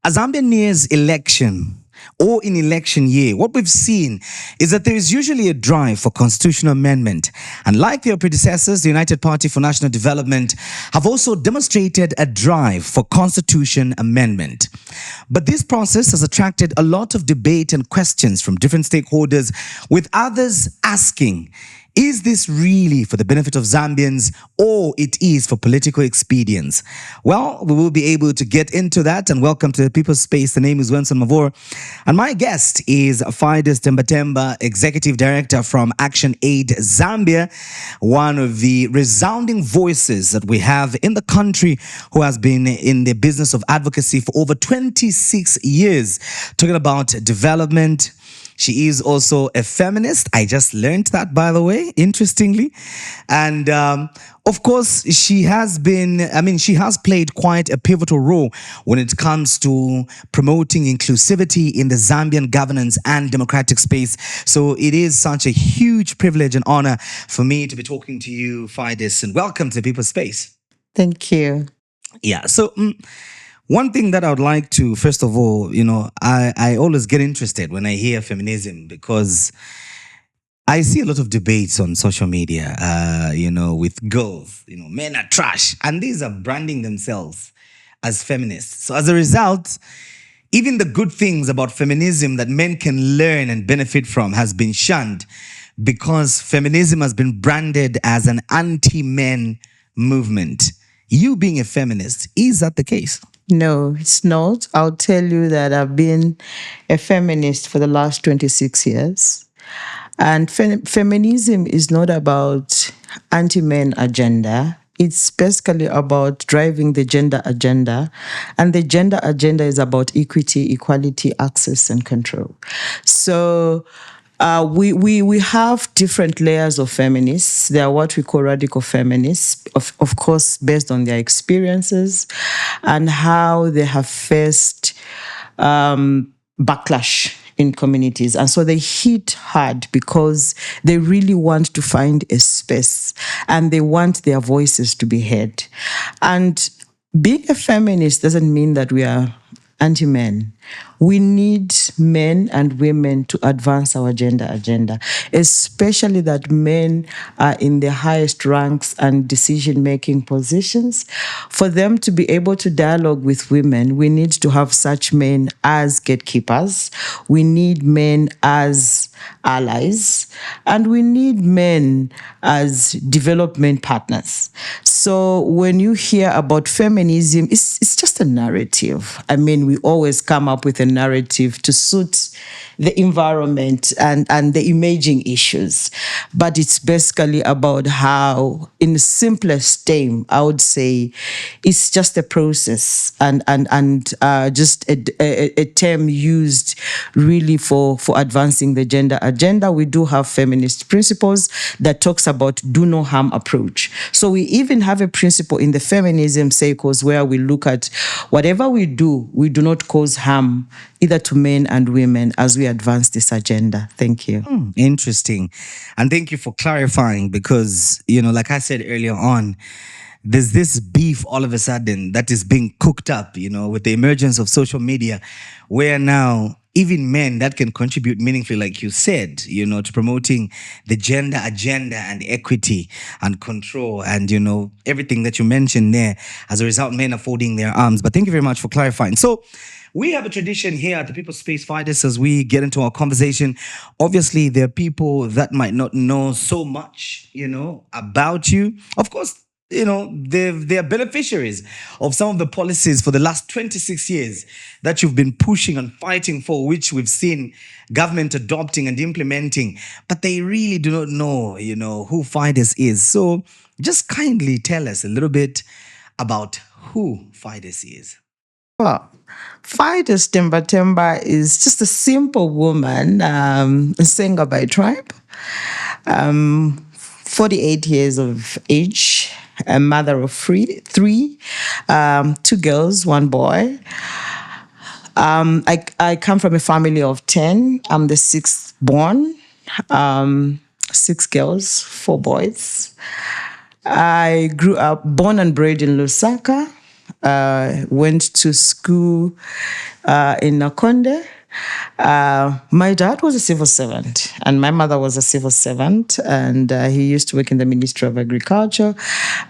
A Zambian nears election or in election year, what we've seen is that there is usually a drive for constitutional amendment. And like their predecessors, the United Party for National Development have also demonstrated a drive for constitution amendment. But this process has attracted a lot of debate and questions from different stakeholders, with others asking, is this really for the benefit of Zambians, or it is for political expedience? Well, we will be able to get into that. And welcome to the People's Space. The name is Wenson Mavor. And my guest is Faides Temba Temba, Executive Director from ActionAid Zambia, one of the resounding voices that we have in the country, who has been in the business of advocacy for over 26 years, talking about development. She is also a feminist. I just learned that, by the way, interestingly. And of course, she has played quite a pivotal role when it comes to promoting inclusivity in the Zambian governance and democratic space. So it is such a huge privilege and honor for me to be talking to you, Faides, and welcome to People's Space. Thank you. Yeah, so one thing that I would like to, first of all, I always get interested when I hear feminism, because I see a lot of debates on social media, with girls, men are trash, and these are branding themselves as feminists. So as a result, even the good things about feminism that men can learn and benefit from has been shunned, because feminism has been branded as an anti-men movement. You being a feminist, is that the case? No, it's not. I'll tell you that I've been a feminist for the last 26 years. And feminism is not about anti-men agenda. It's basically about driving the gender agenda. And the gender agenda is about equity, equality, access, and control. So we have different layers of feminists. They are what we call radical feminists, of course, based on their experiences and how they have faced backlash in communities. And so they hit hard because they really want to find a space and they want their voices to be heard. And being a feminist doesn't mean that we are anti-men. We need men and women to advance our gender agenda, especially that men are in the highest ranks and decision-making positions. For them to be able to dialogue with women, we need to have such men as gatekeepers. We need men as allies, and we need men as development partners. So when you hear about feminism, it's just a narrative. I mean, we always come up with a narrative to suit the environment and the emerging issues. But it's basically about how, in the simplest term, I would say, it's just a process and just a term used really for advancing the gender agenda. We do have feminist principles that talks about do no harm approach. So we even have a principle in the feminism circles where we look at whatever we do not cause harm either to men and women as we advance this agenda. Thank you. Interesting. And thank you for clarifying, because, like I said earlier on, there's this beef all of a sudden that is being cooked up, with the emergence of social media, where now even men that can contribute meaningfully, like you said, to promoting the gender agenda and equity and control and, everything that you mentioned there. As a result, men are folding their arms. But thank you very much for clarifying. So we have a tradition here at the People's Space Fighters as we get into our conversation. Obviously, there are people that might not know so much, about you. Of course, they're beneficiaries of some of the policies for the last 26 years that you've been pushing and fighting for, which we've seen government adopting and implementing, but they really do not know, who Faides is. So just kindly tell us a little bit about who Faides is. Well, Faides Temba Temba is just a simple woman, Senga by tribe, 48 years of age, a mother of three, 2 girls, 1 boy. I come from a family of 10. I'm the 6th born, 6 girls, 4 boys. I grew up born and bred in Lusaka. went to school in Nakonde. My dad was a civil servant and my mother was a civil servant, and he used to work in the Ministry of Agriculture.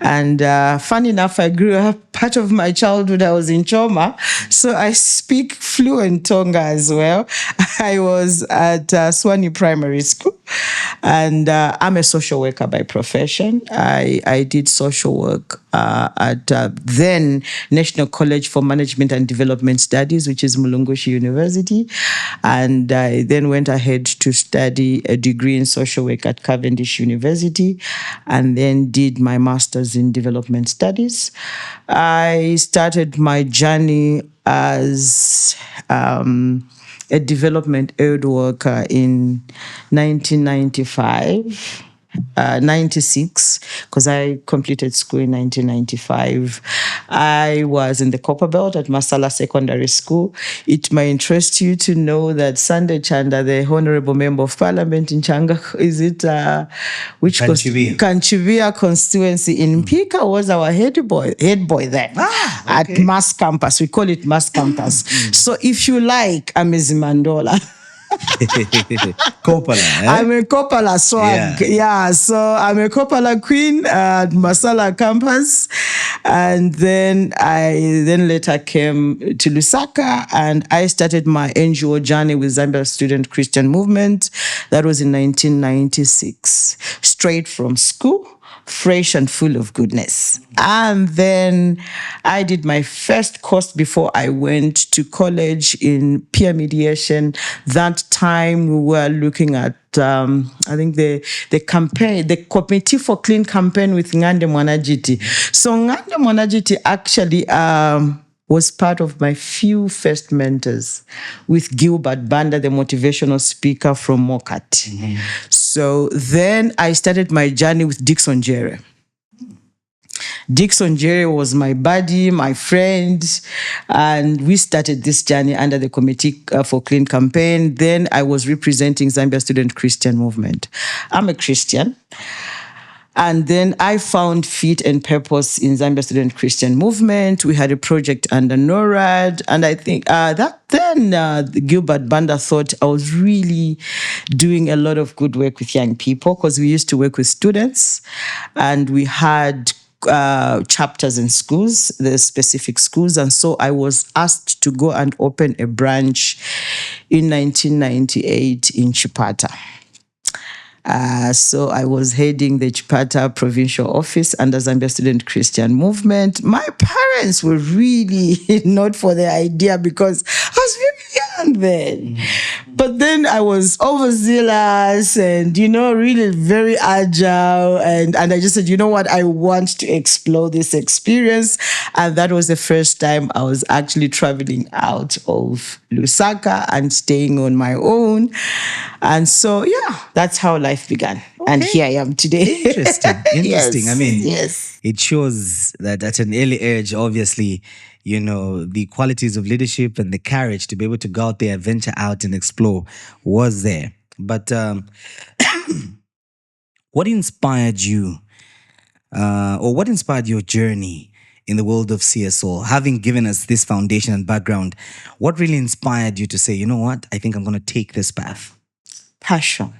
And funny enough, I grew up, part of my childhood I was in Choma, so I speak fluent Tonga as well. I was at Swani Primary School, and I'm a social worker by profession. I did social work at then National College for Management and Development Studies, which is Mulungushi University. And I then went ahead to study a degree in social work at Cavendish University, and then did my master's in development studies. I started my journey as a development aid worker in 1995. 96, because I completed school in 1995. I was in the Copper Belt at Masala Secondary School. It might interest you to know that Sunday Chanda, the Honorable Member of Parliament in Changa, is it which Kanchivia constituency in Mpika, was our head boy then at Mass Campus. We call it Mass Campus. So if you like, I'm a Zimandola. Kopala, eh? I'm a Kopala swag. Yeah, so I'm a Kopala queen at Masala campus. And then I later came to Lusaka, and I started my NGO journey with Zambia Student Christian Movement. That was in 1996, straight from school, fresh and full of goodness. And then I did my first course before I went to college in peer mediation. That time we were looking at, I think the campaign, the Committee for Clean campaign with Ngande Mwanajiti. So Ngande Mwanajiti actually was part of my few first mentors, with Gilbert Banda, the motivational speaker from Mokat. Mm-hmm. So then I started my journey with Dixon Jerry. Dixon Jerry was my buddy, my friend, and we started this journey under the Committee for Clean campaign. Then I was representing Zambia Student Christian Movement. I'm a Christian. And then I found fit and purpose in Zambia Student Christian Movement. We had a project under NORAD. And I think Gilbert Banda thought I was really doing a lot of good work with young people, because we used to work with students, and we had chapters in schools, the specific schools. And so I was asked to go and open a branch in 1998 in Chipata. So I was heading the Chipata provincial office under Zambia Student Christian Movement. My parents were really not for the idea, because I was very young then. Mm-hmm. But then I was overzealous and, really very agile. And I just said, you know what, I want to explore this experience. And that was the first time I was actually traveling out of Lusaka and staying on my own. And so, that's how life began. Okay. And here I am today. Interesting. Yes. I mean, yes. It shows that at an early age, obviously, the qualities of leadership and the courage to be able to go out there, venture out and explore was there. But what inspired you, or what inspired your journey in the world of CSO? Having given us this foundation and background, what really inspired you to say, you know what, I think I'm going to take this path? Passion.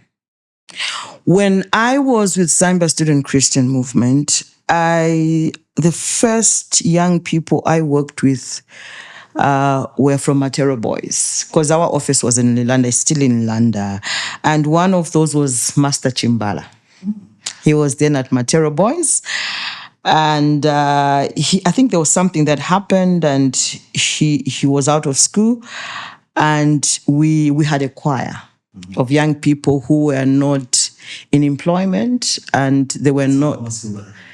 When I was with Zambia Student Christian Movement, the first young people I worked with were from Matero Boys, because our office was in Lilanda, still in Lilanda. And one of those was Master Chimbala. He was then at Matero Boys. And I think there was something that happened, and he was out of school. And we had a choir of young people who were not in employment, and they were not.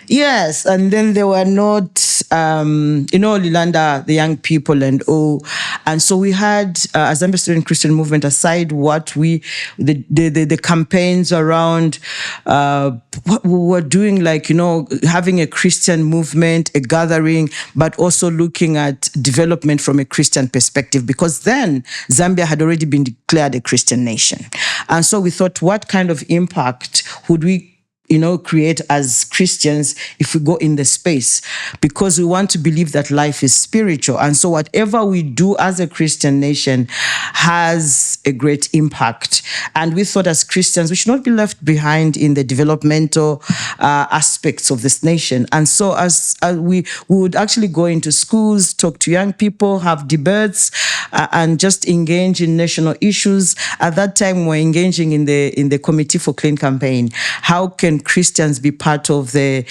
Yes, and then they were not, Lilanda, the young people and all. And so we had, as Zambia Student Christian Movement, aside what the campaigns around what we were doing, like, having a Christian movement, a gathering, but also looking at development from a Christian perspective, because then Zambia had already been declared a Christian nation. And so we thought, what kind of impact would we create as Christians if we go in the space, because we want to believe that life is spiritual. And so whatever we do as a Christian nation has a great impact. And we thought as Christians, we should not be left behind in the developmental aspects of this nation. And so as we would actually go into schools, talk to young people, have debates, and just engage in national issues. At that time, we're engaging in the Committee for Clean campaign. How can Christians be part of the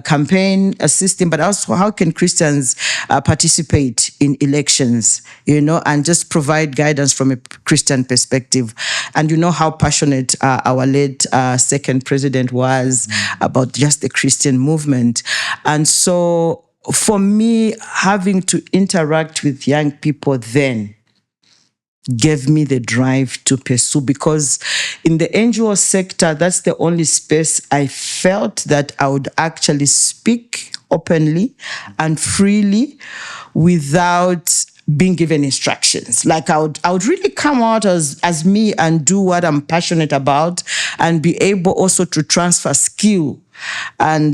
campaign system, but also how can Christians participate in elections, and just provide guidance from a Christian perspective. And how passionate our late second president was about just the Christian movement. And so for me, having to interact with young people then gave me the drive to pursue, because in the NGO sector, that's the only space I felt that I would actually speak openly and freely without being given instructions. Like I would really come out as me and do what I'm passionate about, and be able also to transfer skill and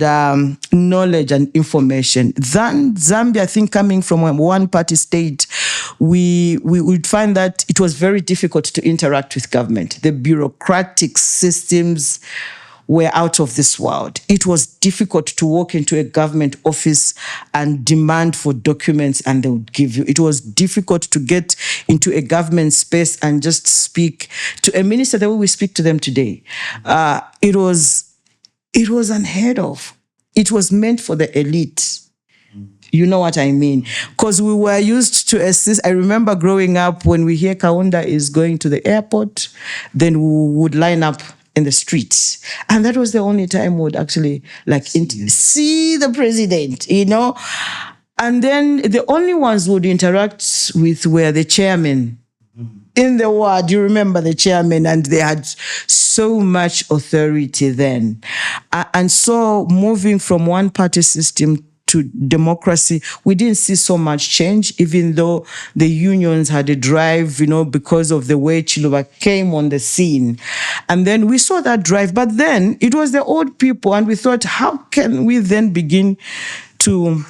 knowledge and information. Then Zambia, I think, coming from a one-party state, we would find that it was very difficult to interact with government. The bureaucratic systems were out of this world. It was difficult to walk into a government office and demand for documents and they would give you. It was difficult to get into a government space and just speak to a minister the way we speak to them today. It was unheard of. It was meant for the elite. You know what I mean? Because we were used to assist. I remember growing up, when we hear Kaunda is going to the airport, then we would line up in the streets. And that was the only time we would actually see the president, And then the only ones we would interact with were the chairman in the ward. You remember the chairman, and they had so much authority then. And so moving from one party system to democracy, we didn't see so much change, even though the unions had a drive, because of the way Chiluba came on the scene. And then we saw that drive, but then it was the old people, and we thought, how can we then begin to,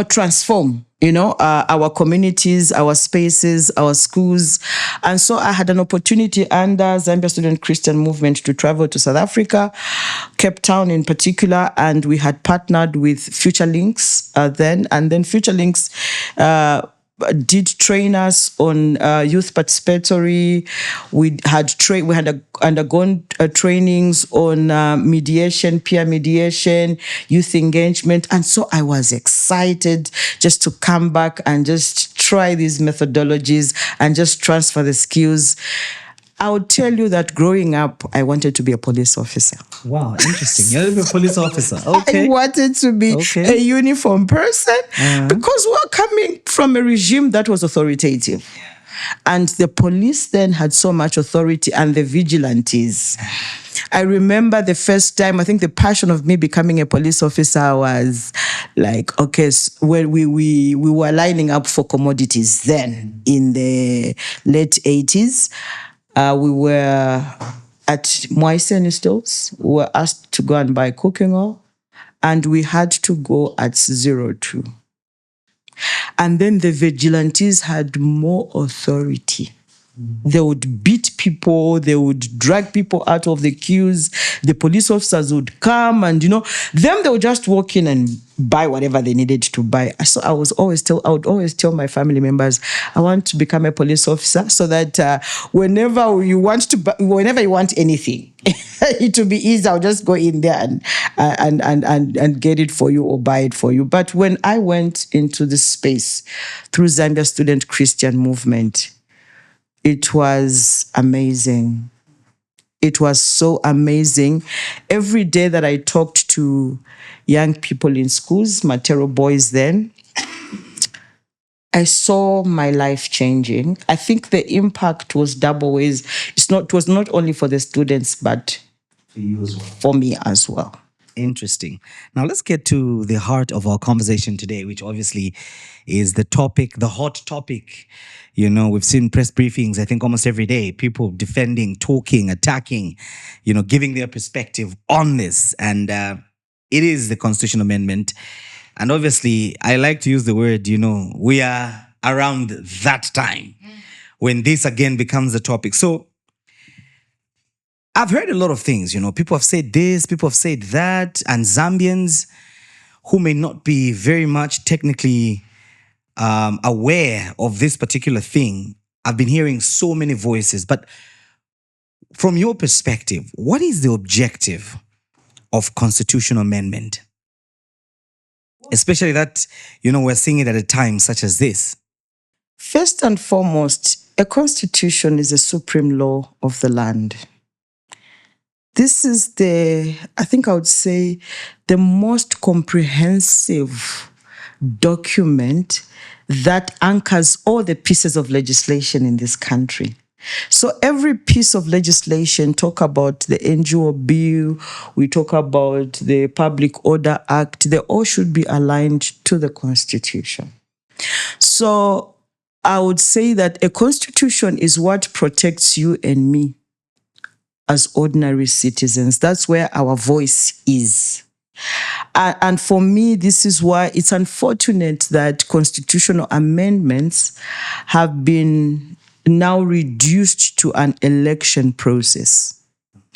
transform, our communities, our spaces, our schools. And so I had an opportunity under Zambia Student Christian Movement to travel to South Africa, Cape Town in particular, and we had partnered with Future Links then. And then Future Links did train us on youth participatory. We had undergone trainings on mediation, peer mediation, youth engagement. And so I was excited just to come back and just try these methodologies and just transfer the skills. I would tell you that growing up, I wanted to be a police officer. Wow, interesting. You're a police officer. Okay. I wanted to be a uniform person because we're coming from a regime that was authoritative. Yeah. And the police then had so much authority, and the vigilantes. I remember the first time, I think the passion of me becoming a police officer was like, okay, when we were lining up for commodities then in the late 80s. We were at Moisen stores. We were asked to go and buy cooking oil, and we had to go at 02. And then the vigilantes had more authority. They would beat people, they would drag people out of the queues. The police officers would come and, them they would just walk in and buy whatever they needed to buy. So I would always tell my family members, I want to become a police officer so that whenever you want anything, it will be easy. I'll just go in there and get it for you or buy it for you. But when I went into this space through Zambia Student Christian Movement, it was amazing. It was so amazing. Every day that I talked to young people in schools, Matero boys then, I saw my life changing. I think the impact was double ways. It was not only for the students, but for you as well. For me as well. Interesting. Now let's get to the heart of our conversation today, which obviously is the topic, the hot topic. You know, we've seen press briefings, I think almost every day, people defending, talking, attacking, giving their perspective on this. And it is the Constitutional Amendment. And obviously, I like to use the word, we are around that time when this again becomes a topic. So I've heard a lot of things, people have said this, people have said that, and Zambians who may not be very much technically aware of this particular thing, I've been hearing so many voices. But from your perspective, what is the objective of constitutional amendment? Especially that, we're seeing it at a time such as this. First and foremost, a constitution is a supreme law of the land. This is I think I would say, the most comprehensive document that anchors all the pieces of legislation in this country. So every piece of legislation, talk about the NGO bill, we talk about the Public Order Act, they all should be aligned to the Constitution. So I would say that a constitution is what protects you and me as ordinary citizens. That's where our voice is. And for me, this is why it's unfortunate that constitutional amendments have been now reduced to an election process,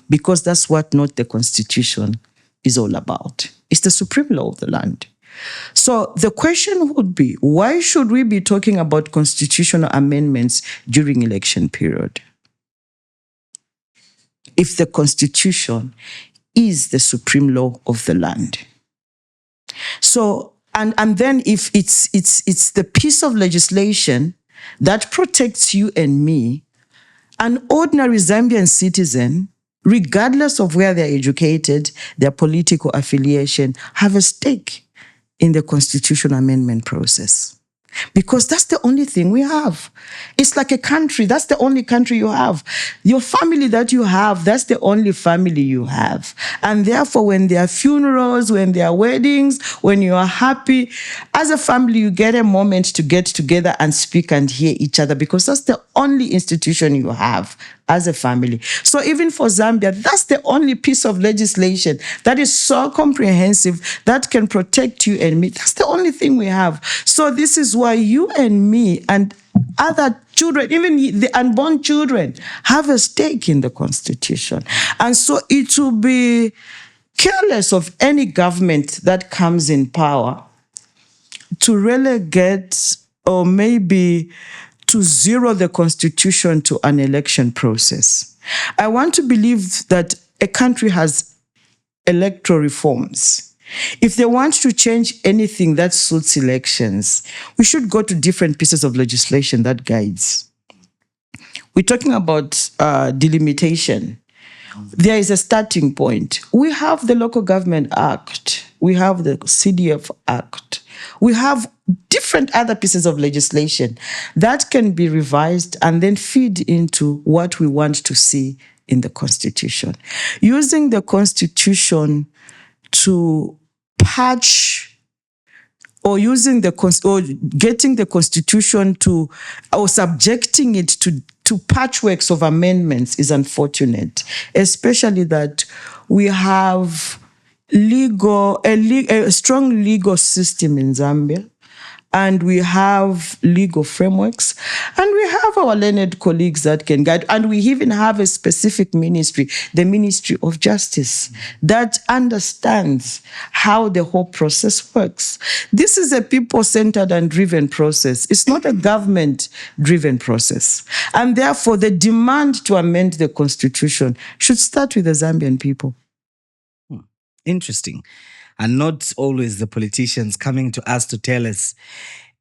because that's what not the Constitution is all about. It's the supreme law of the land. So the question would be, why should we be talking about constitutional amendments during election period, if the Constitution is the supreme law of the land? So, and then if it's the piece of legislation that protects you and me, an ordinary Zambian citizen, regardless of where they're educated, their political affiliation, have a stake in the constitutional amendment process. Because that's the only thing we have. It's like a country. That's the only country you have. Your family that you have, that's the only family you have. And therefore, when there are funerals, when there are weddings, when you are happy, as a family, you get a moment to get together and speak and hear each other, because that's the only institution you have as a family. So even for Zambia, that's the only piece of legislation that is so comprehensive that can protect you and me. That's the only thing we have. So this is why you and me and other children, even the unborn children, have a stake in the Constitution. And so it will be careless of any government that comes in power to relegate or maybe to zero the Constitution to an election process. I want to believe that a country has electoral reforms. If they want to change anything that suits elections, we should go to different pieces of legislation that guides. We're talking about delimitation. There is a starting point. We have the Local Government Act. We have the CDF Act. We have different other pieces of legislation that can be revised and then feed into what we want to see in the Constitution. Using the Constitution to patch, or using or getting the Constitution to, or subjecting it to patchworks of amendments is unfortunate, especially that we have a strong legal system in Zambia, and we have legal frameworks, and we have our learned colleagues that can guide, and we even have a specific ministry, the Ministry of Justice, that understands how the whole process works. This is a people-centered and driven process. It's not a government-driven process. And therefore, the demand to amend the Constitution should start with the Zambian people. Interesting. And not always the politicians coming to us to tell us.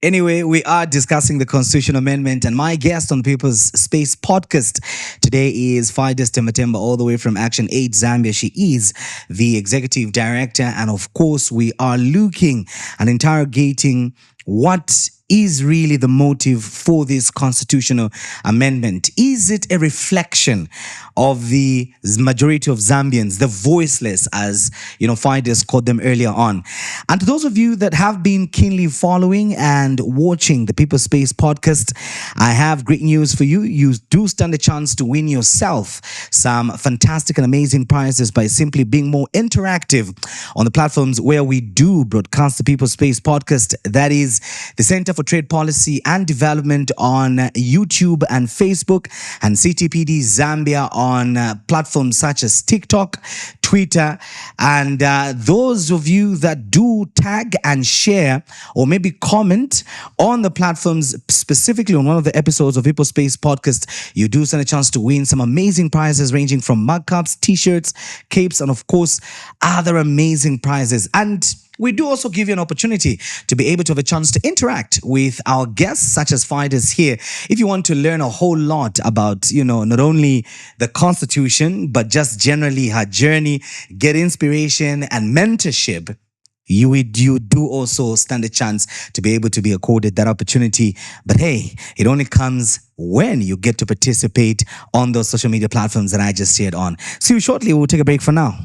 Anyway, we are discussing the Constitutional Amendment, and my guest on People's Space podcast today is Faides Temba Temba, all the way from ActionAid Zambia. She is the executive director, and of course, we are looking and interrogating what is really the motive for this constitutional amendment? Is it a reflection of the majority of Zambians, the voiceless, as Faides called them earlier on? And to those of you that have been keenly following and watching the People Space podcast, I have great news for you. You do stand a chance to win yourself some fantastic and amazing prizes by simply being more interactive on the platforms where we do broadcast the People Space podcast. That is the Center for Trade Policy and Development on YouTube and Facebook, and CTPD Zambia on platforms such as TikTok, Twitter, and those of you that do tag and share or maybe comment on the platforms, specifically on one of the episodes of People Space podcast, you do stand a chance to win some amazing prizes ranging from mug cups, t-shirts, capes, and of course other amazing prizes. And we do also give you an opportunity to be able to have a chance to interact with our guests, such as Faides here. If you want to learn a whole lot about, not only the Constitution, but just generally her journey, get inspiration and mentorship, you do also stand a chance to be able to be accorded that opportunity. But hey, it only comes when you get to participate on those social media platforms that I just shared on. See you shortly. We'll take a break for now.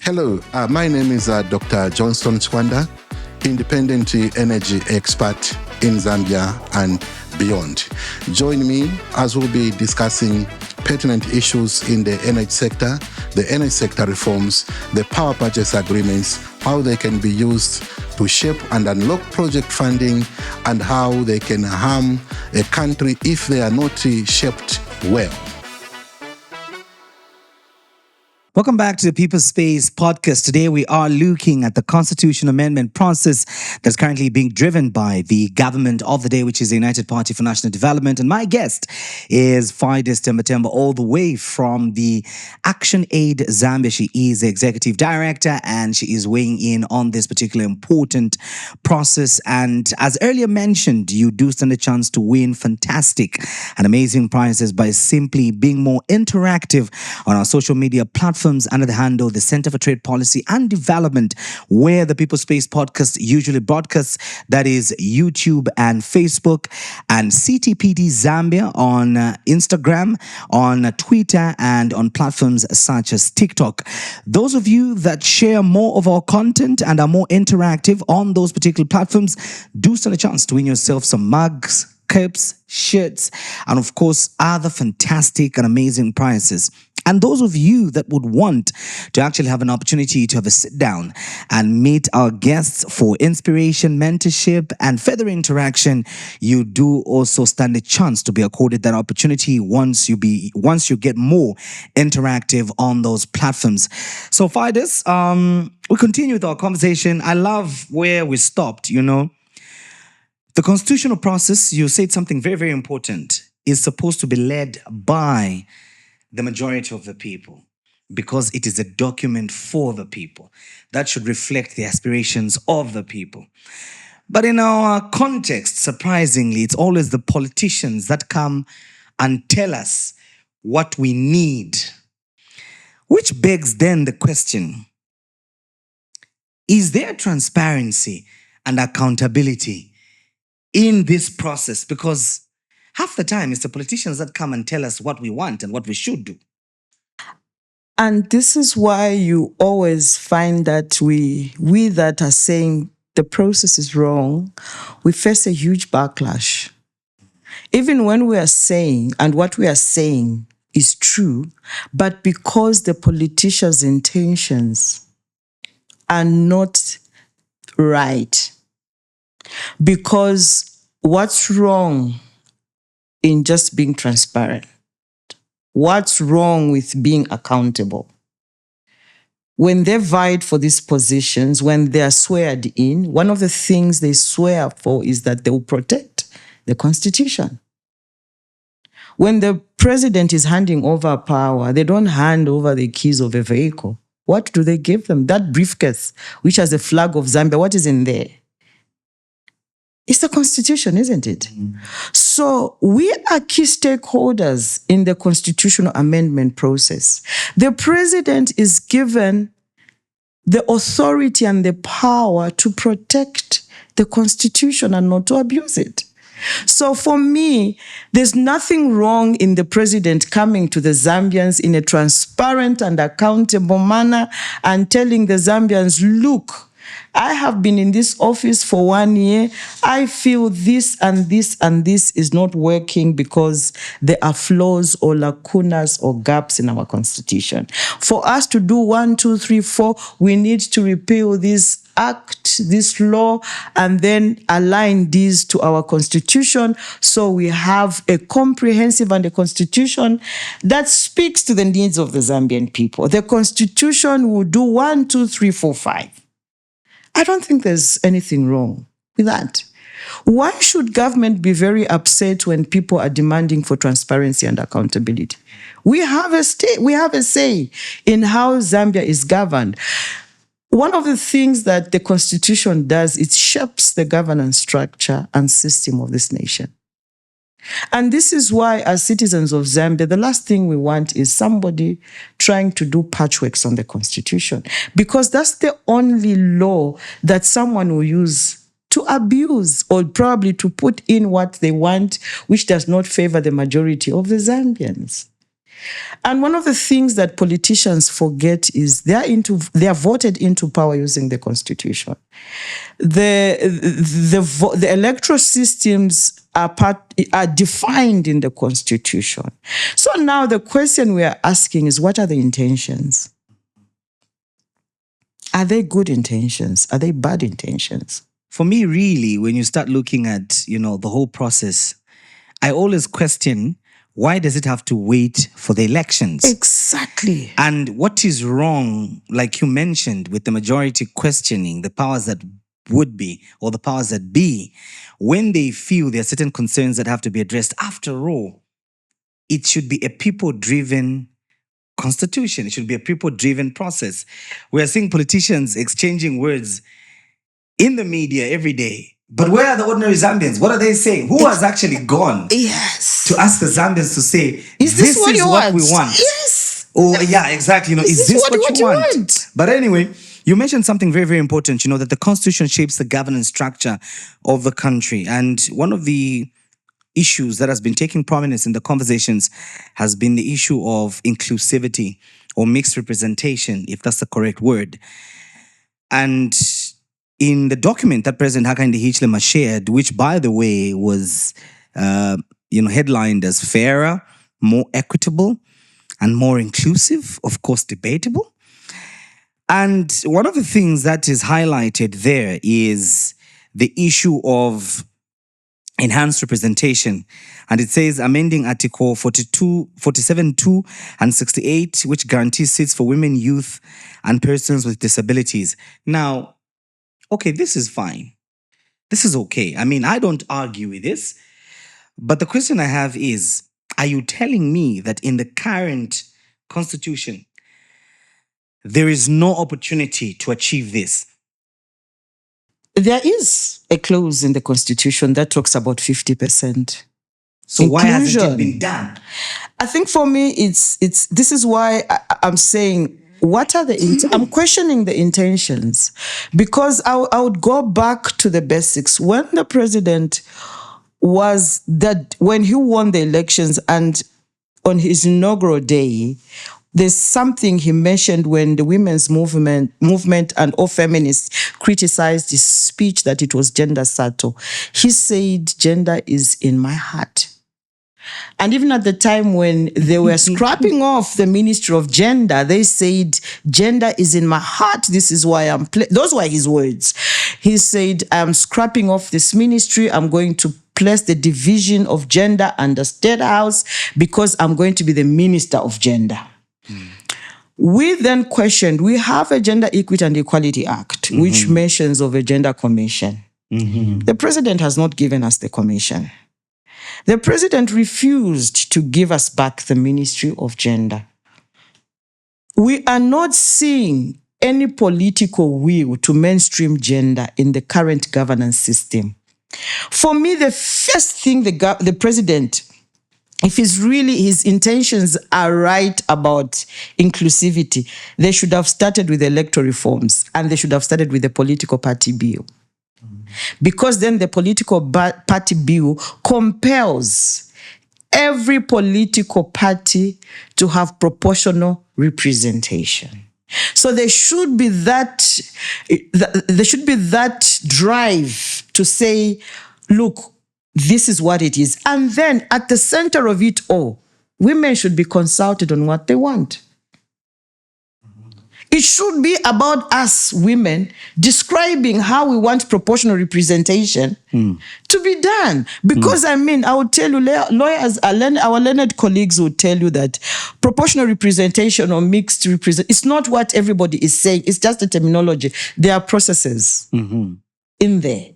Hello, my name is Dr. Johnston Chwanda, independent energy expert in Zambia and beyond. Join me as we'll be discussing pertinent issues in the energy sector, the energy sector reforms, the power purchase agreements, how they can be used to shape and unlock project funding, and how they can harm a country if they are not shaped well. Welcome back to the People Space podcast. Today we are looking at the constitutional amendment process that's currently being driven by the government of the day, which is the United Party for National Development. And my guest is Faides Temba Temba, all the way from the ActionAid Zambia. She is the executive director and she is weighing in on this particular important process. And as earlier mentioned, you do stand a chance to win fantastic and amazing prizes by simply being more interactive on our social media platforms under the handle the Center for Trade Policy and Development, where the People Space podcast usually broadcasts. That is YouTube and Facebook, and CTPD Zambia on Instagram, on Twitter, and on platforms such as TikTok. Those of you that share more of our content and are more interactive on those particular platforms do stand a chance to win yourself some mugs, caps, shirts, and of course other fantastic and amazing prizes. And those of you that would want to actually have an opportunity to have a sit down and meet our guests for inspiration, mentorship, and further interaction, you do also stand a chance to be accorded that opportunity once you get more interactive on those platforms. So Faides, we continue with our conversation. I love where we stopped, The constitutional process, you said something very, very important, is supposed to be led by the majority of the people, because it is a document for the people that should reflect the aspirations of the people. But in our context, surprisingly, it's always the politicians that come and tell us what we need, which begs then the question, is there transparency and accountability in this process? Because half the time, it's the politicians that come and tell us what we want and what we should do. And this is why you always find that we that are saying the process is wrong, we face a huge backlash. Even when we are saying, and what we are saying is true, but because the politicians' intentions are not right, because what's wrong in just being transparent? What's wrong with being accountable? When they vied for these positions, when they are sweared in, one of the things they swear for is that they will protect the Constitution. When the president is handing over power, they don't hand over the keys of a vehicle. What do they give them? That briefcase, which has a flag of Zambia, what is in there? It's the Constitution, isn't it? So we are key stakeholders in the constitutional amendment process. The president is given the authority and the power to protect the Constitution and not to abuse it. So for me, there's nothing wrong in the president coming to the Zambians in a transparent and accountable manner and telling the Zambians, look, I have been in this office for 1 year. I feel this and this and this is not working because there are flaws or lacunas or gaps in our constitution. For us to do 1, 2, 3, 4, we need to repeal this act, this law, and then align these to our constitution so we have a comprehensive and a constitution that speaks to the needs of the Zambian people. The constitution will do 1, 2, 3, 4, 5. I don't think there's anything wrong with that. Why should government be very upset when people are demanding for transparency and accountability? We have a say in how Zambia is governed. One of the things that the Constitution does, it shapes the governance structure and system of this nation. And this is why, as citizens of Zambia, the last thing we want is somebody trying to do patchworks on the Constitution, because that's the only law that someone will use to abuse or probably to put in what they want, which does not favor the majority of the Zambians. And one of the things that politicians forget is they are voted into power using the Constitution. The electoral systems are defined in the Constitution. So now the question we are asking is, what are the intentions? Are they good intentions? Are they bad intentions? For me, really, when you start looking at, the whole process, I always question, why does it have to wait for the elections? Exactly. And what is wrong, like you mentioned, with the majority questioning the powers that would be or the powers that be, when they feel there are certain concerns that have to be addressed? After all, it should be a people-driven constitution. It should be a people-driven process. We are seeing politicians exchanging words in the media every day. But where are the ordinary Zambians? What are they saying? Who has actually gone to ask the Zambians to say, is this what we want? Yes. Oh, yeah, exactly. Is this what you want? But anyway, you mentioned something very, very important, that the Constitution shapes the governance structure of the country. And one of the issues that has been taking prominence in the conversations has been the issue of inclusivity or mixed representation, if that's the correct word. And in the document that President Hakainde Hichilema shared, which, by the way, was headlined as fairer, more equitable, and more inclusive, of course, debatable. And one of the things that is highlighted there is the issue of enhanced representation. And it says, amending Article 42, 47.2 and 68, which guarantees seats for women, youth, and persons with disabilities. Now, okay, this is fine. This is okay. I mean, I don't argue with this. But the question I have is, are you telling me that in the current constitution, there is no opportunity to achieve this? There is a clause in the Constitution that talks about 50%. So inclusion. Why hasn't it been done? I think for me, it's this is why I'm saying, what are I'm questioning the intentions, because I would go back to the basics. When the president when he won the elections and on his inaugural day, there's something he mentioned when the women's movement and all feminists criticized his speech that it was gender subtle. He said, gender is in my heart. And even at the time when they were scrapping off the Ministry of Gender, they said, gender is in my heart. This is why those were his words. He said, I'm scrapping off this ministry. I'm going to place the division of gender under State House because I'm going to be the Minister of Gender. We then questioned, we have a Gender Equity and Equality Act, which mentions of a gender commission. The president has not given us the commission. The president refused to give us back the Ministry of Gender. We are not seeing any political will to mainstream gender in the current governance system. For me, the first thing the president if his intentions are right about inclusivity, they should have started with electoral reforms and they should have started with the political party bill. Because then the political party bill compels every political party to have proportional representation. So there should be that drive to say, look, this is what it is. And then at the center of it all, women should be consulted on what they want. It should be about us women describing how we want proportional representation to be done. Because I will tell you, lawyers, our learned colleagues will tell you that proportional representation or mixed representation, it's not what everybody is saying. It's just a terminology. There are processes in there.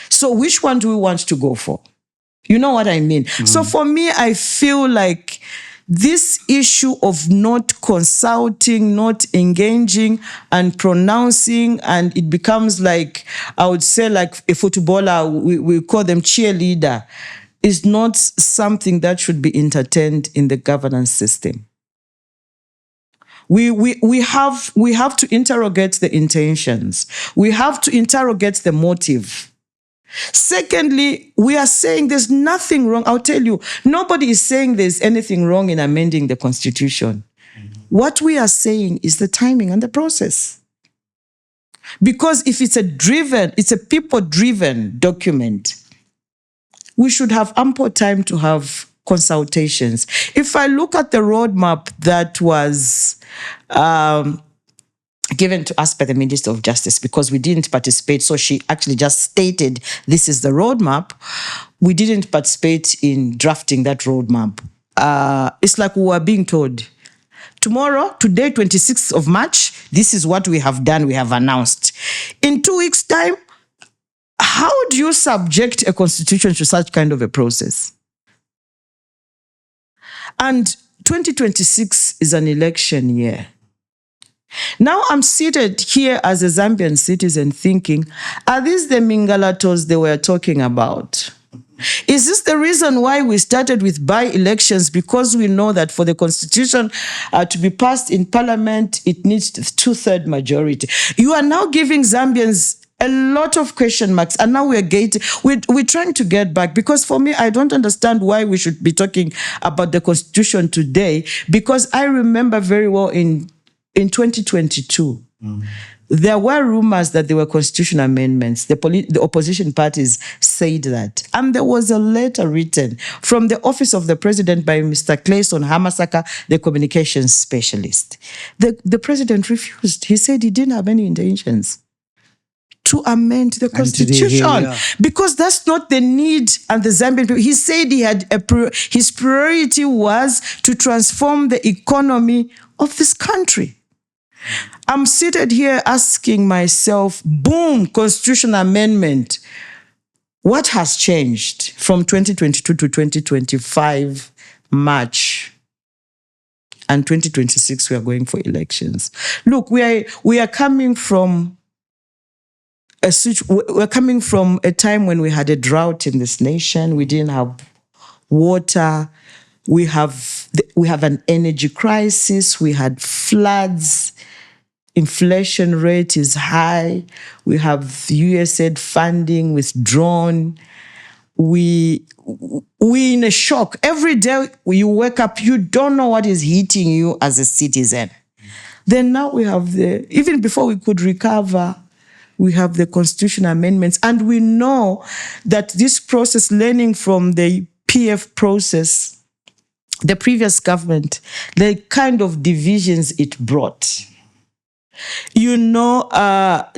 So which one do we want to go for? You know what I mean? So for me, I feel like this issue of not consulting, not engaging and pronouncing, and it becomes like, I would say like a footballer, we call them cheerleader, is not something that should be entertained in the governance system. We have to interrogate the intentions. We have to interrogate the motive. Secondly, we are saying there's nothing wrong. I'll tell you, nobody is saying there's anything wrong in amending the Constitution. What we are saying is the timing and the process. Because if it's a people-driven document, we should have ample time to have consultations. If I look at the roadmap that was given to us by the Minister of Justice, because we didn't participate. So she actually just stated, this is the roadmap. We didn't participate in drafting that roadmap. It's like we were being told, today, 26th of March, this is what we have done, we have announced. In 2 weeks' time, how do you subject a constitution to such kind of a process? And 2026 is an election year. Now I'm seated here as a Zambian citizen thinking, are these the Mingalatos they were talking about? Is this the reason why we started with by-elections? Because we know that for the constitution to be passed in parliament, it needs 2/3 majority. You are now giving Zambians a lot of question marks, and now we're trying to get back. Because for me, I don't understand why we should be talking about the constitution today, because I remember very well in 2022, there were rumors that there were constitutional amendments. The opposition parties said that. And there was a letter written from the office of the president by Mr. Clayson Hamasaka, the communications specialist. The president refused. He said he didn't have any intentions to amend the constitution, because that's not the need. And the Zambian people, he said he had his priority was to transform the economy of this country. I'm seated here asking myself, boom, constitutional amendment. What has changed from 2022 to 2025 March? And 2026, we are going for elections. Look, we are coming from we're coming from a time when we had a drought in this nation. We didn't have water. We have an energy crisis. We had floods. Inflation rate is high. We have USAID funding withdrawn. We in a shock. Every day you wake up, you don't know what is hitting you as a citizen. Then now we have even before we could recover, we have the constitutional amendments. And we know that this process, learning from the PF process, the previous government, the kind of divisions it brought,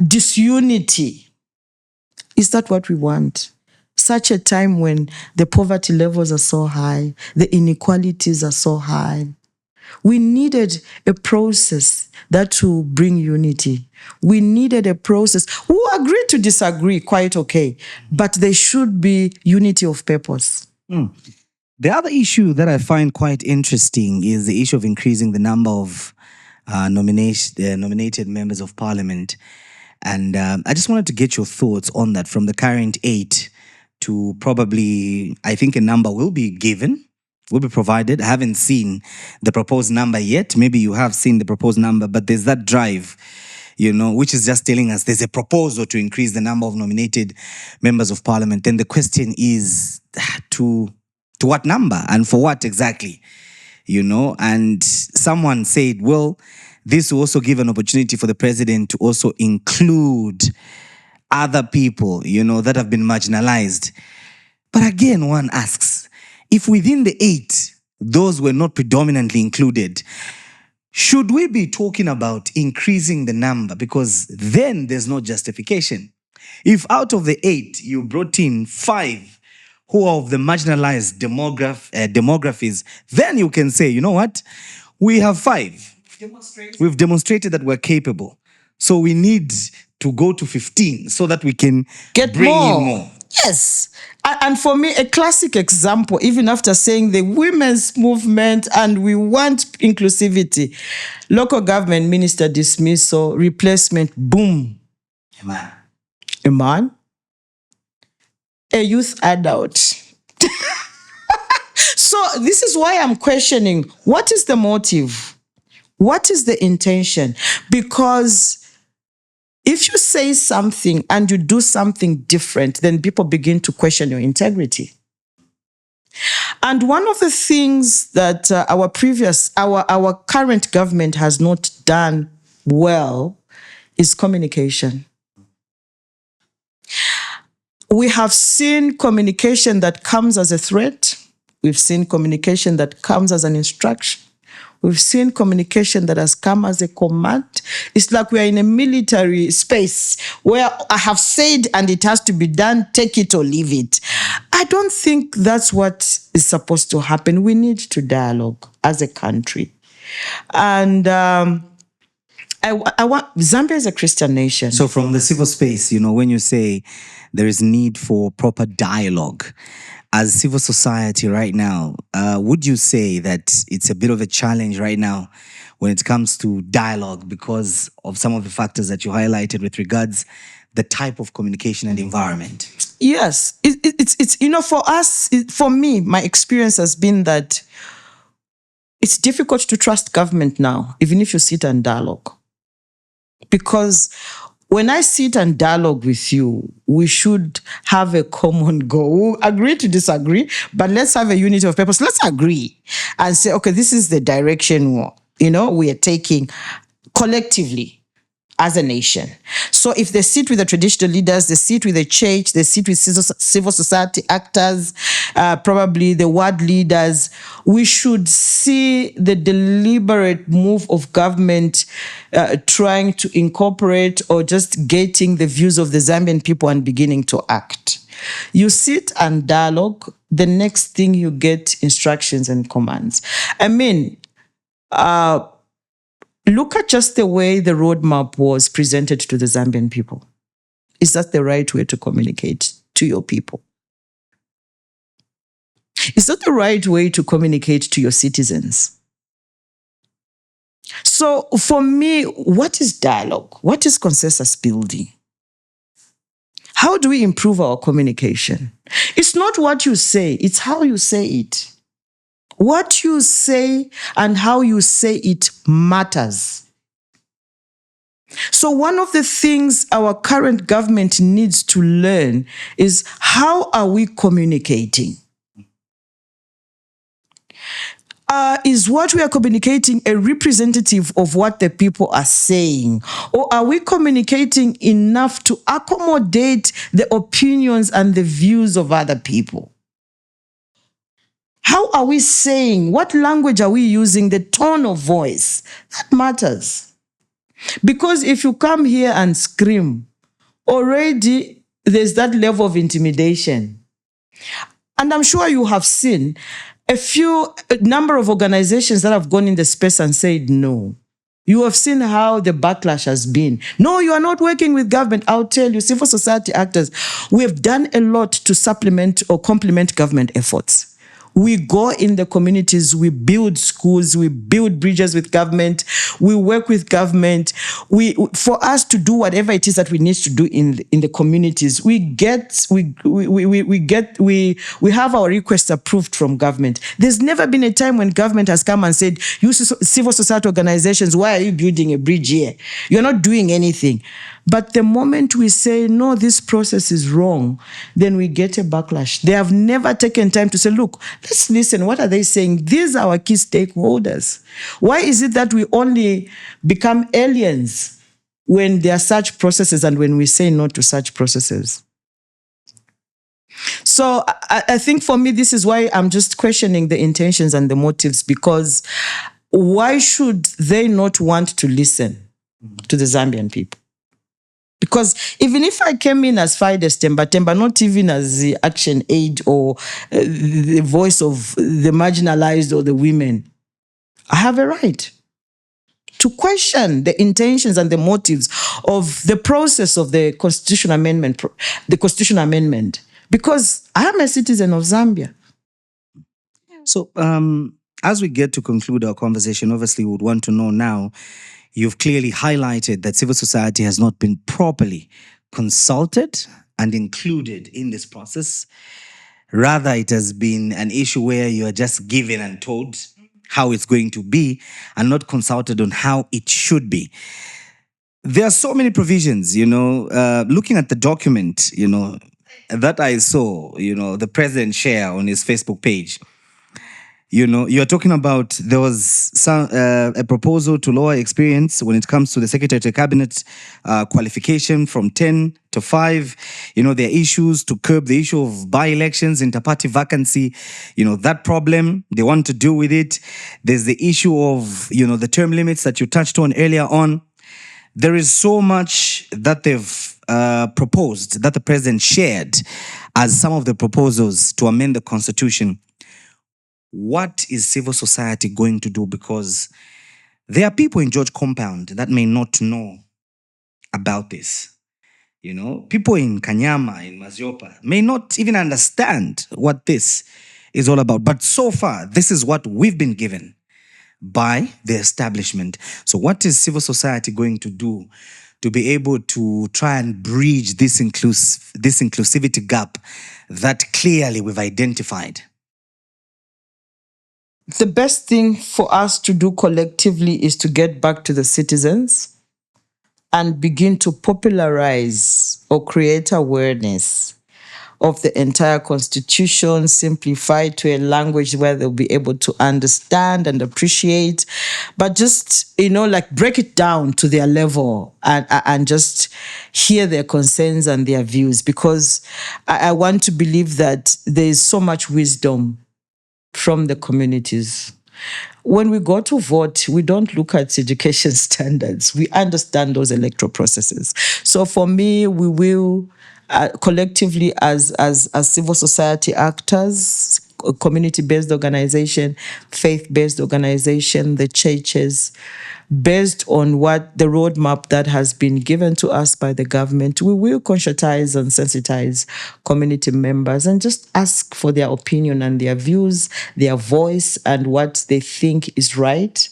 disunity. Is that what we want? Such a time when the poverty levels are so high, the inequalities are so high. We needed a process that will bring unity. We needed a process. Who agree to disagree, quite okay, but there should be unity of purpose. The other issue that I find quite interesting is the issue of increasing the number of nominated members of parliament. And I just wanted to get your thoughts on that, from the current 8 to probably, I think a number will be given will be provided. I haven't seen the proposed number yet. Maybe you have seen the proposed number, but there's that drive, which is just telling us there's a proposal to increase the number of nominated members of parliament. Then the question is to what number and for what exactly, And someone said, well, this will also give an opportunity for the president to also include other people, that have been marginalized. But again, one asks, if within the 8, those were not predominantly included, should we be talking about increasing the number? Because then there's no justification. If out of the 8, you brought in 5 who are of the marginalized demographies, then you can say, you know what? We have 5. We've demonstrated that we're capable. So we need to go to 15 so that we can bring in more. Yes. And for me, a classic example, even after saying the women's movement and we want inclusivity, local government minister dismissal, replacement, boom. A man. A youth adult. So this is why I'm questioning, what is the motive? What is the intention? Because if you say something and you do something different, then people begin to question your integrity. And one of the things that our current government has not done well is communication. We have seen communication that comes as a threat. We've seen communication that comes as an instruction. We've seen communication that has come as a command. It's like we are in a military space where I have said and it has to be done, take it or leave it. I don't think that's what is supposed to happen. We need to dialogue as a country. And Zambia is a Christian nation. So from the civil space, when you say there is need for proper dialogue, as civil society right now, would you say that it's a bit of a challenge right now when it comes to dialogue because of some of the factors that you highlighted with regards the type of communication and environment? Yes, it's for us, for me, my experience has been that it's difficult to trust government now, even if you sit and dialogue. Because when I sit and dialogue with you, we should have a common goal. We'll agree to disagree, but let's have a unity of purpose. Let's agree and say, okay, this is the direction we are taking collectively as a nation. So if they sit with the traditional leaders, they sit with the church, they sit with civil society actors, probably the ward leaders, we should see the deliberate move of government trying to incorporate or just getting the views of the Zambian people and beginning to act. You sit and dialogue, the next thing you get instructions and commands. I mean, look at just the way the roadmap was presented to the Zambian people. Is that the right way to communicate to your people? Is that the right way to communicate to your citizens? So for me, what is dialogue? What is consensus building? How do we improve our communication? It's not what you say, it's how you say it. What you say and how you say it matters. So one of the things our current government needs to learn is how are we communicating? Is what we are communicating a representative of what the people are saying? Or are we communicating enough to accommodate the opinions and the views of other people? How are we saying? What language are we using? The tone of voice. That matters. Because if you come here and scream, already there's that level of intimidation. And I'm sure you have seen a number of organizations that have gone in the space and said no. You have seen how the backlash has been. No, you are not working with government. I'll tell you, civil society actors, we have done a lot to supplement or complement government efforts. We go in the communities, we build schools, we build bridges with government, we work with government. For us to do whatever it is that we need to do in the communities, we have our requests approved from government. There's never been a time when government has come and said, you civil society organizations, why are you building a bridge here? You're not doing anything. But the moment we say, no, this process is wrong, then we get a backlash. They have never taken time to say, look, let's listen. What are they saying? These are our key stakeholders. Why is it that we only become aliens when there are such processes and when we say no to such processes? So I think for me, this is why I'm just questioning the intentions and the motives, because why should they not want to listen to the Zambian people? Because even if I came in as Faides Temba Temba, not even as the ActionAid or the voice of the marginalized or the women, I have a right to question the intentions and the motives of the process of the constitutional amendment, because I am a citizen of Zambia. So, as we get to conclude our conversation, obviously we would want to know now, you've clearly highlighted that civil society has not been properly consulted and included in this process. Rather, it has been an issue where you are just given and told how it's going to be and not consulted on how it should be. There are so many provisions, looking at the document, that I saw, the president share on his Facebook page. You're talking about, there was a proposal to lower experience when it comes to the Secretary to Cabinet qualification from 10 to 5. There are issues to curb the issue of by-elections, inter-party vacancy, that problem, they want to deal with it. There's the issue of, the term limits that you touched on earlier on. There is so much that they've proposed, that the president shared as some of the proposals to amend the constitution. What is civil society going to do? Because there are people in George Compound that may not know about this. People in Kanyama, in Maziopa, may not even understand what this is all about. But so far, this is what we've been given by the establishment. So what is civil society going to do to be able to try and bridge this inclusivity gap that clearly we've identified? The best thing for us to do collectively is to get back to the citizens and begin to popularize or create awareness of the entire constitution, simplified to a language where they'll be able to understand and appreciate, but just, break it down to their level and just hear their concerns and their views, because I want to believe that there is so much wisdom from the communities. When we go to vote, we don't look at education standards. We understand those electoral processes. So for me, we will collectively as civil society actors, community-based organization, faith-based organization, the churches, based on what the roadmap that has been given to us by the government, we will conscientize and sensitize community members and just ask for their opinion and their views, their voice, and what they think is right,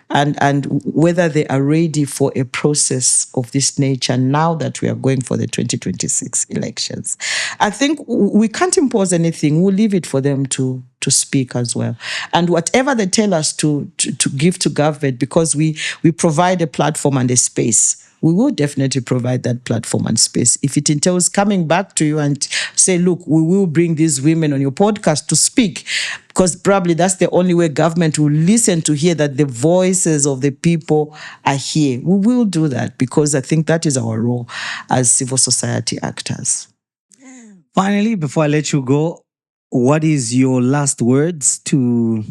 and whether they are ready for a process of this nature now that we are going for the 2026 elections. I think we can't impose anything. We'll leave it for them to speak as well. And whatever they tell us to give to government, because we provide a platform and a space, we will definitely provide that platform and space. If it entails coming back to you and say, look, we will bring these women on your podcast to speak, because probably that's the only way government will listen to hear that the voices of the people are here. We will do that, because I think that is our role as civil society actors. Finally, before I let you go, what is your last words to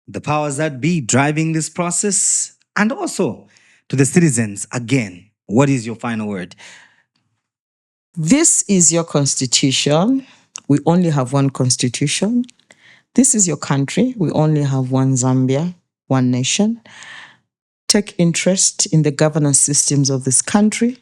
the powers that be driving this process, and also to the citizens? Again, what is your final word? This is your constitution. We only have one constitution. This is your country. We only have one Zambia, one nation. Take interest in the governance systems of this country.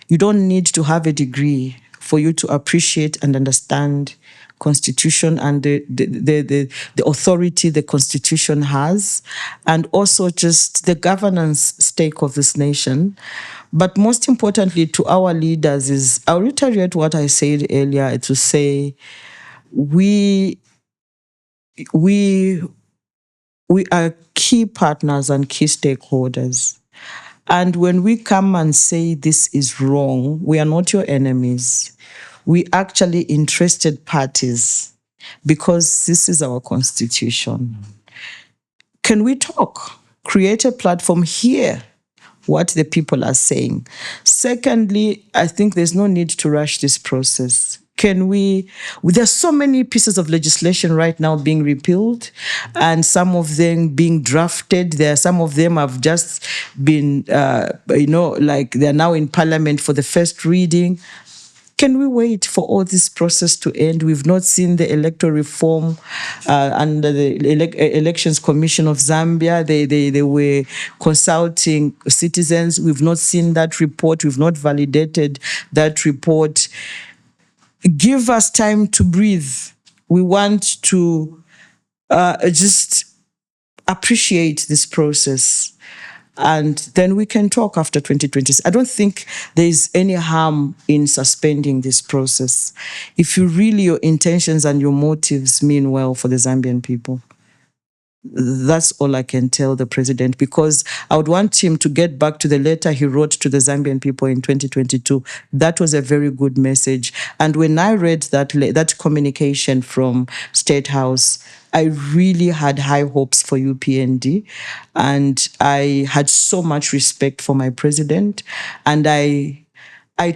You don't need to have a degree for you to appreciate and understand Constitution and the authority the Constitution has, and also just the governance stake of this nation. But most importantly to our leaders is, I'll reiterate what I said earlier, to say we are key partners and key stakeholders. And when we come and say this is wrong, we are not your enemies. We actually interested parties, because this is our constitution. Can we talk? Create a platform, hear what the people are saying. Secondly, I think there's no need to rush this process. There's so many pieces of legislation right now being repealed, and some of them being drafted. Some of them have just been, like they're now in Parliament for the first reading. Can we wait for all this process to end? We've not seen the electoral reform under the Elections Commission of Zambia. They were consulting citizens. We've not seen that report. We've not validated that report. Give us time to breathe. We want to just appreciate this process, and then we can talk after 2020. I don't think there is any harm in suspending this process if your intentions and your motives mean well for the Zambian people. That's all I can tell the president, because I would want him to get back to the letter he wrote to the Zambian people in 2022. That was a very good message. And when I read that communication from State House, I really had high hopes for UPND, and I had so much respect for my president. And I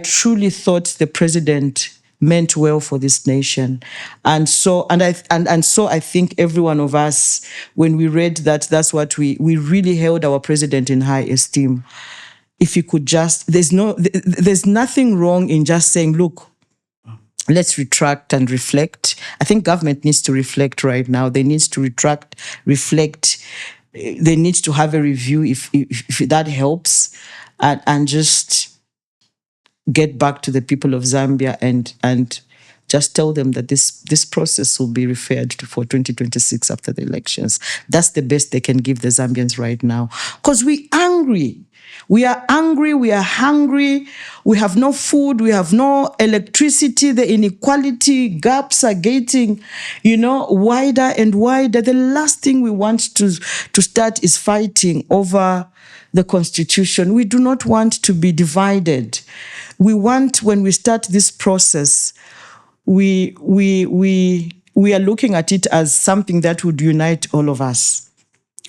truly thought the president meant well for this nation. And so I think every one of us, when we read that, that's what we really held our president in high esteem. If he could just, there's nothing wrong in just saying, look, let's retract and reflect. I think government needs to reflect right now. They need to retract, reflect. They need to have a review if that helps, and just get back to the people of Zambia and just tell them that this process will be referred to for 2026 after the elections. That's the best they can give the Zambians right now. Because we're angry. We are angry, we are hungry, we have no food, we have no electricity, the inequality gaps are getting, wider and wider. The last thing we want to start is fighting over the Constitution. We do not want to be divided. We want, when we start this process, we are looking at it as something that would unite all of us.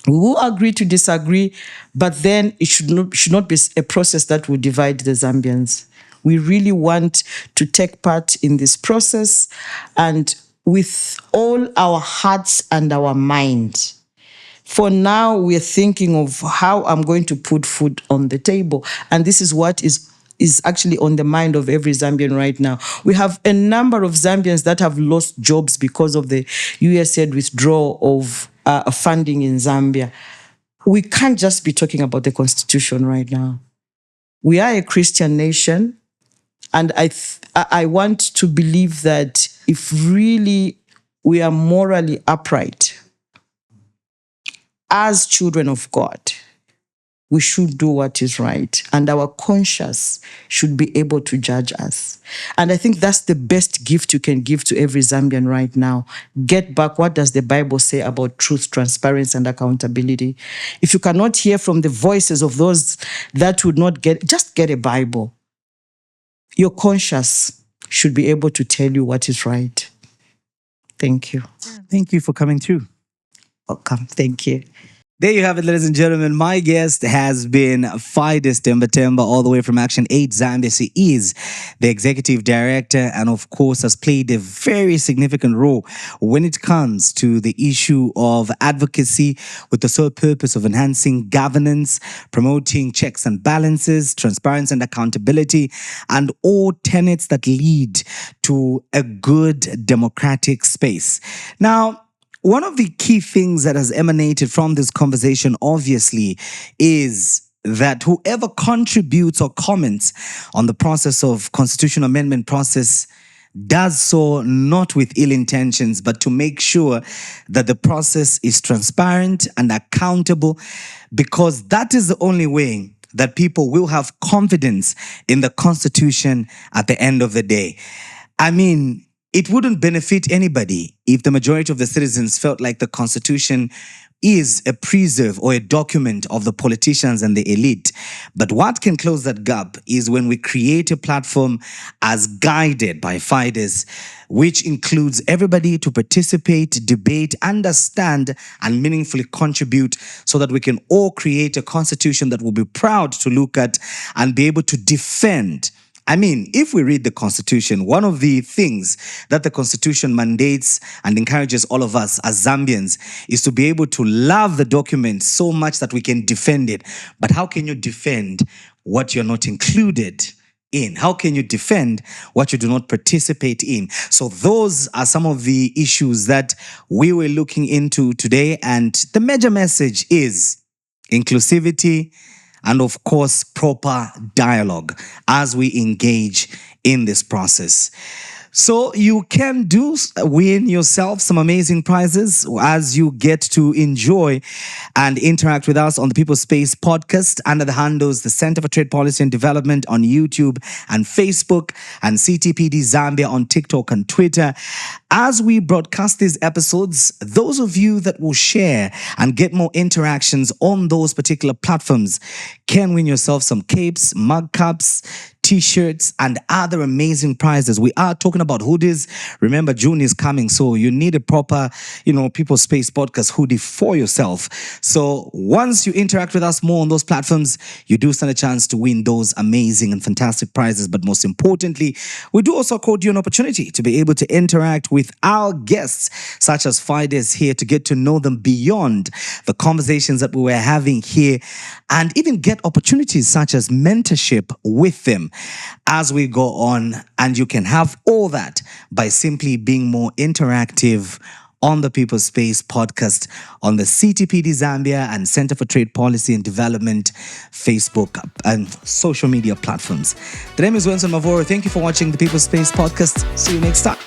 We will agree to disagree, but then it should not be a process that will divide the Zambians. We really want to take part in this process, and with all our hearts and our mind. For now, we're thinking of how I'm going to put food on the table. And this is what is actually on the mind of every Zambian right now. We have a number of Zambians that have lost jobs because of the USAID withdrawal of funding in Zambia. We can't just be talking about the Constitution right now. We are a Christian nation, and I want to believe that if really we are morally upright as children of God, we should do what is right, and our conscience should be able to judge us. And I think that's the best gift you can give to every Zambian right now. Get back. What does the Bible say about truth, transparency, and accountability? If you cannot hear from the voices of those that would not just get a Bible. Your conscience should be able to tell you what is right. Thank you. Thank you for coming through. Welcome. Thank you. There you have it, ladies and gentlemen. My guest has been Faides Temba Temba, all the way from ActionAid Zambia. He is the executive director and, of course, has played a very significant role when it comes to the issue of advocacy with the sole purpose of enhancing governance, promoting checks and balances, transparency and accountability, and all tenets that lead to a good democratic space. Now, one of the key things that has emanated from this conversation, obviously, is that whoever contributes or comments on the process of constitutional amendment process, does so not with ill intentions, but to make sure that the process is transparent and accountable, because that is the only way that people will have confidence in the Constitution at the end of the day. I mean, it wouldn't benefit anybody if the majority of the citizens felt like the Constitution is a preserve or a document of the politicians and the elite. But what can close that gap is when we create a platform as guided by Faides, which includes everybody to participate, debate, understand, and meaningfully contribute, so that we can all create a constitution that we'll be proud to look at and be able to defend. I mean, if we read the Constitution, one of the things that the Constitution mandates and encourages all of us as Zambians is to be able to love the document so much that we can defend it. But how can you defend what you're not included in? How can you defend what you do not participate in? So those are some of the issues that we were looking into today. And the major message is inclusivity, and of course, proper dialogue as we engage in this process. So you can win yourself some amazing prizes as you get to enjoy and interact with us on the People's Space podcast under the handles the Center for Trade Policy and Development on YouTube and Facebook, and CTPD Zambia on TikTok and Twitter. As we broadcast these episodes, those of you that will share and get more interactions on those particular platforms can win yourself some capes, mug cups, t-shirts, and other amazing prizes. We are talking about hoodies. Remember, June is coming, so you need a proper, People's Space podcast hoodie for yourself. So once you interact with us more on those platforms, you do stand a chance to win those amazing and fantastic prizes. But most importantly, we do also accord you an opportunity to be able to interact with our guests, such as Faides here, to get to know them beyond the conversations that we were having here, and even get opportunities such as mentorship with them as we go on. And you can have all that by simply being more interactive on the People's Space podcast on the CTPD Zambia and Center for Trade Policy and Development Facebook and social media platforms. The name is Winston Mavoro. Thank you for watching the People's Space podcast. See you next time.